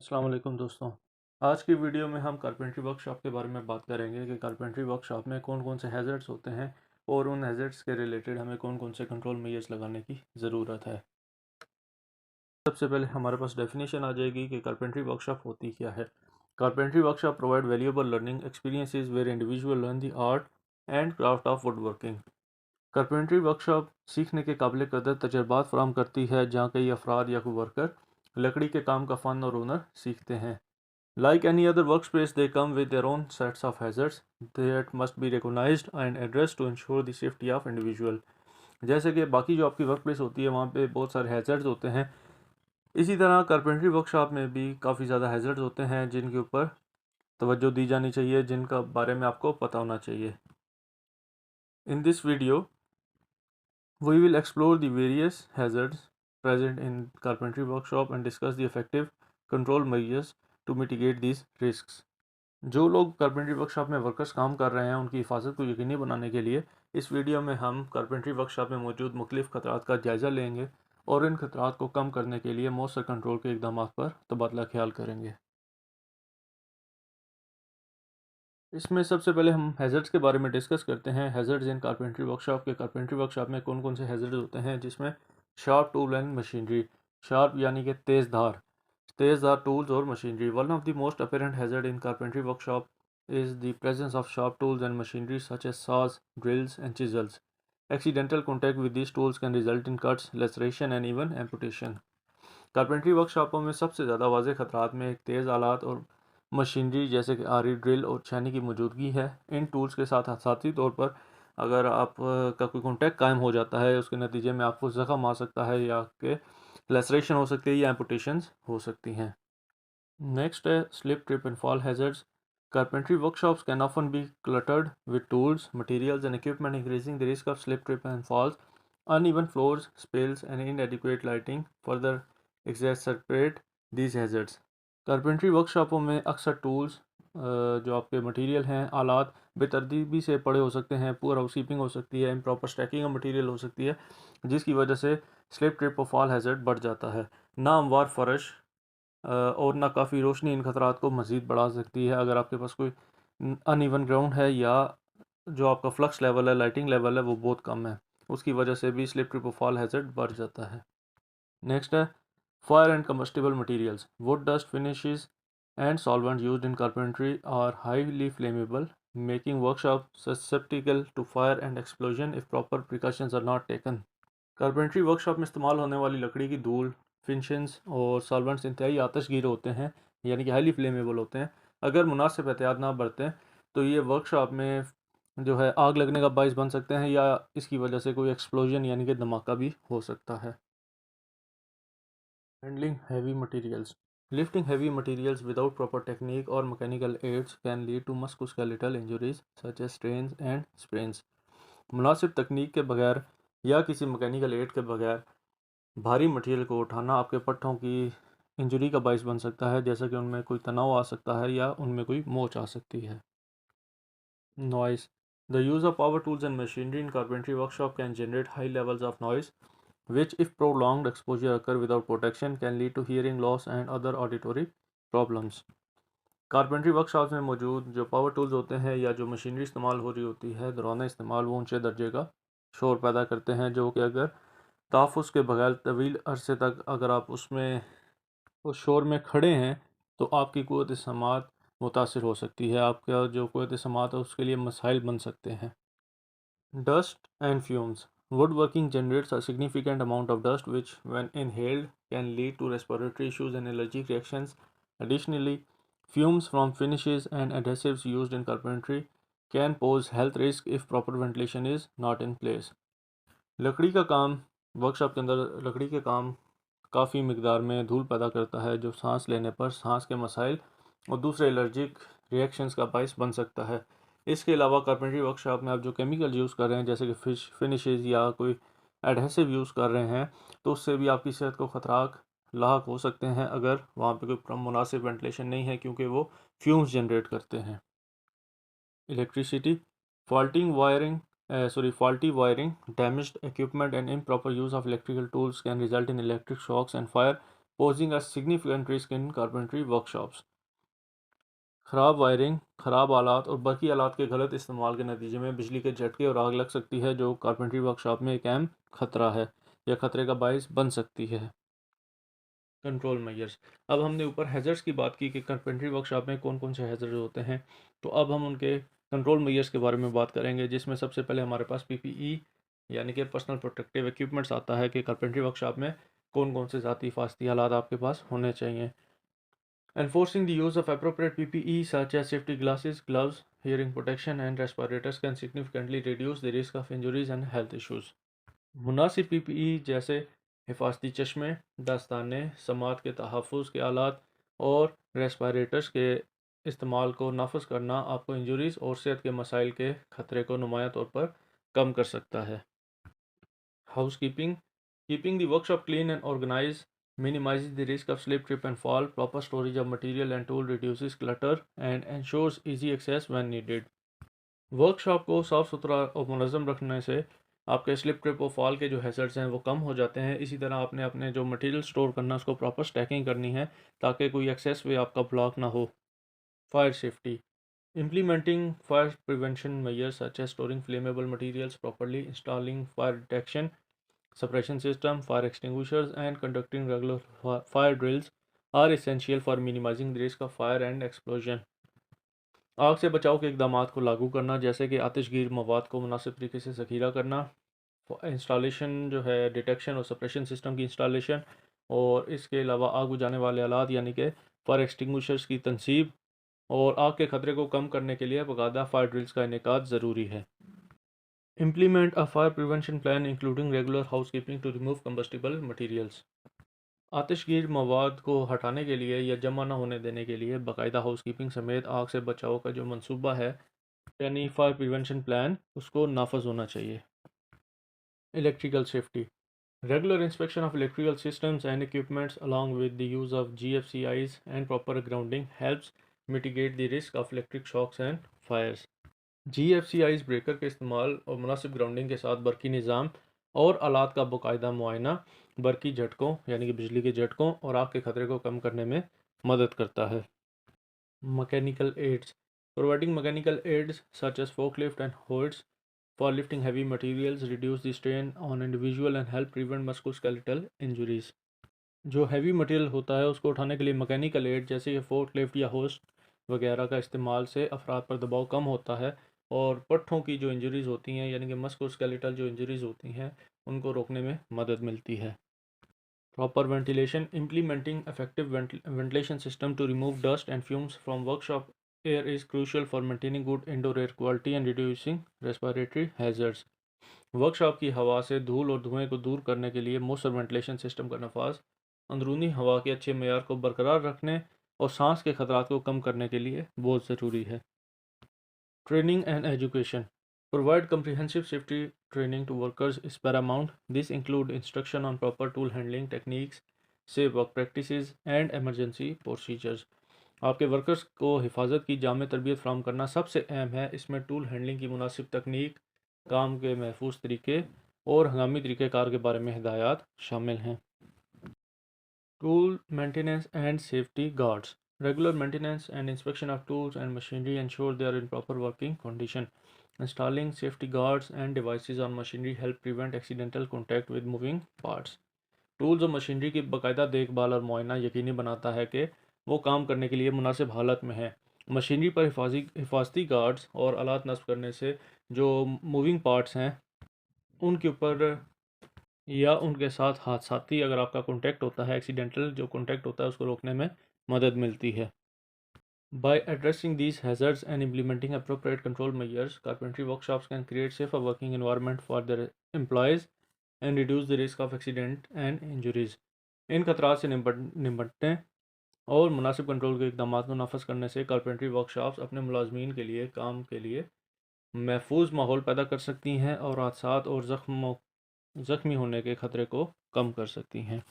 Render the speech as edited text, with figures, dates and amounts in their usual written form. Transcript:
अस्सलाम वालेकुम दोस्तों। आज की वीडियो में हम कारपेंट्री वर्कशॉप के बारे में बात करेंगे कि कारपेंट्री वर्कशॉप में कौन कौन से हैज़र्ड्स होते हैं और उन हैज़र्ड्स के रिलेटेड हमें कौन कौन से कंट्रोल मेजर्स लगाने की ज़रूरत है। सबसे पहले हमारे पास डेफिनेशन आ जाएगी कि कारपेंट्री वर्कशॉप होती क्या है। Carpentry workshop provide valuable learning experiences where individual learn the art and craft of wood working. Carpentry workshop सीखने के काबिल कदर तजर्बात फराहम करती है जहाँ कई अफराद या कोई वर्कर लकड़ी के काम का फ़न और हुनर सीखते हैं। Like any other workspace, they come with their own sets of hazards that must be recognized and addressed to ensure the safety of individual. जैसे कि बाकी जो आपकी वर्क प्लेस होती है वहाँ पे बहुत सारे हैज़र्ड्स होते हैं, इसी तरह कारपेंट्री वर्कशॉप में भी काफ़ी ज़्यादा हैज़र्ड्स होते हैं जिनके ऊपर तवज्जो दी जानी चाहिए, जिनका बारे में आपको पता होना चाहिए। In this video we will explore the various hazards present in carpentry workshop and discuss the effective control measures to mitigate these risks. जो लोग कारपेंट्री वर्कशॉप में वर्कर्स काम कर रहे हैं उनकी हिफाजत को यकीनी बनाने के लिए इस वीडियो में हम कारपेंट्री वर्कशॉप में मौजूद मुख्तलिफ खतरात का जायज़ा लेंगे और इन खतरात को कम करने के लिए मौसर कंट्रोल के इकदाम पर तबादला ख्याल करेंगे। इसमें सबसे पहले हम हैज़र्ड्स के बारे में डिस्कस करते हैं। हैज़र्ड्स इन कारपेंट्री वर्कशॉप के कारपेंट्री वर्कशॉप में कौन कौन से हैज़र्ड्स होते हैं, जिसमें sharp tool and machinery, sharp यानी कि तेज़धार टूल्स और machinery. One of the most apparent hazard in carpentry workshop is the presence of sharp tools and machinery such as saws, drills, and chisels. Accidental contact with these tools can result in cuts, laceration, and even amputation. Carpentry वर्कशॉपों में सबसे ज़्यादा वाज़ेह खतरात में एक तेज़ आलात और machinery जैसे कि आरी, ड्रिल और छेनी की मौजूदगी है। इन टूल्स के साथ हादसाती तौर पर अगर आप का कोई कॉन्टैक्ट कायम हो जाता है, उसके नतीजे में आपको ज़ख्म आ सकता है या कि लेसरेशन हो सकती है या एम्पुटेशंस हो सकती हैं। नेक्स्ट है slip, trip and fall hazards. Carpentry workshops can often be cluttered with tools, materials, and equipment, increasing the risk of slip, trip, and falls. Uneven floors, spills, and inadequate lighting further exacerbate these hazards. Carpentry वर्कशॉपों में अक्सर tools जो आपके material हैं, आलात बेतरतीबी से पड़े हो सकते हैं, पुअर हाउसकीपिंग हो सकती है, इम्प्रॉपर स्टैकिंग ऑफ मटेरियल हो सकती है, जिसकी वजह से स्लिप, ट्रिप और फॉल हैज़र्ड बढ़ जाता है। नामवार फर्श और नाकाफ़ी रोशनी इन खतरात को मज़ीद बढ़ा सकती है। अगर आपके पास कोई अनइवन ग्राउंड है या जो आपका फ्लक्स लेवल है, लाइटिंग लेवल है, वो बहुत कम है, उसकी वजह से भी स्लिप, ट्रिप और फॉल हैज़र्ड बढ़ जाता है। नेक्स्ट है fire and combustible materials. Wood, dust, finishes and solvent used in carpentry are highly flammable, making workshop susceptible to fire and explosion if proper precautions are not taken. Carpentry workshop में इस्तेमाल होने वाली लकड़ी की धूल, finishes और solvents इंतहाई आतशगीर होते हैं, यानी कि हाईली फ्लेमेबल होते हैं। अगर मुनासिब एहतियात ना बरतें तो ये वर्कशॉप में जो है आग लगने का बाइस बन सकते हैं या इसकी वजह से कोई एक्सप्लोजन यानी कि धमाका भी हो सकता है। Handling heavy materials. Lifting heavy materials without proper technique or mechanical aids can lead to musculoskeletal injuries such as strains and sprains. मुनासिब तकनीक के बगैर या किसी मैकेनिकल एड के बगैर भारी मटेरियल को उठाना आपके पट्टों की इंजरी का बायस बन सकता है, जैसा कि उनमें कोई तनाव आ सकता है या उनमें कोई मोच आ सकती है। Noise. The use of power tools and machinery in carpentry workshop can generate high levels of noise which if prolonged exposure occur without protection can lead to hearing loss and other auditory problems. Carpentry workshop में मौजूद जो power tools होते हैं या जो machinery इस्तेमाल हो रही होती है, दौरान इस्तेमाल वो ऊंचे दर्जे का शोर पैदा करते हैं, जो कि अगर तहफ़्फ़ुज़ के बगैर तवील अरसे तक अगर आप उसमें उस शोर में खड़े हैं तो आपकी क़ुव्वत समात मुतासिर हो सकती है। आपका जो क़ुव्वत समात है उसके लिए मसाइल बन सकते हैं। Dust and fumes. Woodworking generates a significant amount of dust, which, when inhaled, can lead to respiratory issues and allergic reactions. Additionally, fumes from finishes and adhesives used in carpentry can pose health risk if proper ventilation is not in place. लकड़ी का काम workshop के अंदर लकड़ी के काम काफ़ी मिकदार में धूल पैदा करता है, जो सांस लेने पर सांस के मसाइल और दूसरे एलर्जिक रिएक्शंस का बायस बन सकता है। इसके अलावा कारपेंट्री वर्कशॉप में आप जो केमिकल यूज़ कर रहे हैं, जैसे कि फिनिशेस या कोई एडहेसिव यूज़ कर रहे हैं, तो उससे भी आपकी सेहत को ख़तराक लाक हो सकते हैं अगर वहाँ पे कोई मुनासिब वेंटिलेशन नहीं है, क्योंकि वो फ्यूम्स जनरेट करते हैं। Electricity, faulting wiring, faulty wiring, damaged equipment, and improper use of electrical tools can result in electric shocks and fire, posing a significant risk in carpentry workshops. ख़राब वायरिंग, ख़राब आलात और बरक़ी आलात के गलत इस्तेमाल के नतीजे में बिजली के झटके और आग लग सकती है, जो कारपेंटरी वर्कशॉप में एक अहम खतरा है या खतरे का बायस बन सकती है। Control measures. अब हमने ऊपर हैज़र्ड्स की बात की कि कारपेंटरी वर्कशॉप में कौन कौन से हैज़र्ड होते हैं, तो अब हम उनके कंट्रोल मेजर्स के बारे में बात करेंगे, जिसमें सबसे पहले हमारे पास पीपीई यानी कि पर्सनल प्रोटेक्टिव इक्विपमेंट्स आता है कि कारपेंटरी वर्कशॉप में कौन कौन से ज़ाती हिफाजती हालात आपके पास होने चाहिए। Enforcing the use of appropriate PPE such as safety glasses, gloves, hearing protection and respirators can significantly reduce the risk of injuries and health issues. मुनासिब PPE जैसे हिफाजती चश्मे, दस्ताने, समात के तहफ़्फ़ुज़ के आलात और रेस्पिरेटर्स के इस्तेमाल को नाफिज करना आपको इंजरीज़ और सेहत के मसाइल के खतरे को नुमाया तौर पर कम कर सकता है। Housekeeping. Keeping the workshop clean and organized minimizes the risk of slip, trip and fall. Proper storage of material and tool reduces clutter and ensures easy access when needed. Workshop को साफ़ सुथरा और मुनज़्ज़म रखने से आपके स्लिप, ट्रिप और fall के जो हैज़र्ड्स हैं वो कम हो जाते हैं। इसी तरह आपने अपने जो मटेरियल स्टोर करना है उसको प्रॉपर स्टैकिंग करनी है ताकि कोई एक्सेस वे आपका ब्लॉक ना हो। Fire safety. Implementing fire prevention measures such as storing flammable materials properly, installing fire detection suppression system, fire extinguishers, and conducting regular fire drills are essential for minimizing the risk of fire and explosion. आग से बचाव के इकदाम को लागू करना, जैसे कि आतिशगीर मवाद को मुनासिब तरीके से ज़ख़ीरा करना, इंस्टॉलेशन जो है डिटेक्शन और सप्रेशन सिस्टम की इंस्टॉलेशन, और इसके अलावा आग बुझाने वाले आलात यानी कि फायर एक्सटिंग्विशर्स की तनसीब और आग के ख़तरे को कम करने के लिए बाकायदा फायर ड्रिल्स का इनेकाद ज़रूरी है। Implement a fire prevention plan including regular housekeeping to remove combustible materials. आतिशगीर मवाद को हटाने के लिए या जमा न होने देने के लिए बाकायदा हाउसकीपिंग समेत आग से बचाव का जो मंसूबा है यानी फायर प्रिवेंशन प्लान उसको नाफज होना चाहिए। Electrical safety. Regular inspection of electrical systems and equipments along with the use of GFCIs and proper grounding helps mitigate the risk of electric shocks and fires. GFCIs breaker के इस्तेमाल और मुनासिब grounding के साथ बरक़ी निज़ाम और आलात का बाकायदा मुआयना बरक़ी झटकों यानी कि बिजली के झटकों और आग के ख़तरे को कम करने में मदद करता है। Mechanical aids. Providing mechanical aids such as forklift and hoists for lifting heavy materials reduce the strain on individual and help prevent musculoskeletal injuries. जो हैवी मटेरियल होता है उसको उठाने के लिए मैकेनिकल एड जैसे कि फोर्कलिफ्ट या होस्ट वगैरह का इस्तेमाल से अफराद पर दबाव कम होता है और पट्ठों की जो इंजरीज़ होती हैं यानी कि मस्कुलोस्केलेटल जो इंजरीज़ होती हैं उनको रोकने में मदद मिलती है। Proper ventilation. Implementing effective ventilation system to remove dust and fumes from workshop air is crucial for maintaining good indoor air quality and reducing respiratory hazards. Workshop की हवा से धूल और धुएं को दूर करने के लिए मौसर वेंटिलेशन सिस्टम का नफाज अंदरूनी हवा के अच्छे मेयार को बरकरार रखने और सांस के खतरात को कम करने के लिए बहुत ज़रूरी है। Training and education. Provide comprehensive safety training to workers is paramount. This include instruction on proper tool handling techniques, safe work practices and emergency procedures. आपके वर्कर्स को हिफाजत की जामे तरबियत फ़राहम करना सबसे अहम है। इसमें टूल हैंडलिंग की मुनासिब तकनीक, काम के महफूज तरीके और हंगामी तरीक़ेकार के बारे में हिदायत शामिल हैं। Tool maintenance and safety guards. Regular maintenance and inspection of tools and machinery ensure they are in proper working condition. Installing safety guards and devices on machinery help prevent accidental contact with moving parts. Tools और machinery की बाकायदा देखभाल और मुआयना यकीनी बनाता है कि वो काम करने के लिए मुनासिब हालत में है। मशीनरी पर हिफाजती गार्ड्स और आलात नस्ब करने से जो मूविंग पार्ट्स हैं उनके ऊपर या उनके साथ हादसाती अगर आपका कॉन्टैक्ट होता है, एक्सीडेंटल जो कॉन्टैक्ट होता है उसको रोकने में मदद मिलती है। By addressing these hazards and implementing appropriate control measures, carpentry workshops can create safer working environment for their employees and reduce the risk of accident and injuries. इन खतरात से निपटने और मुनासिब कंट्रोल के इक़दाम को नाफज करने से कारपेंट्री वर्कशॉप्स अपने मुलाजमीन के लिए काम के लिए महफूज माहौल पैदा कर सकती हैं और हादसात और ज़ख्मी होने के ख़तरे को कम कर सकती हैं।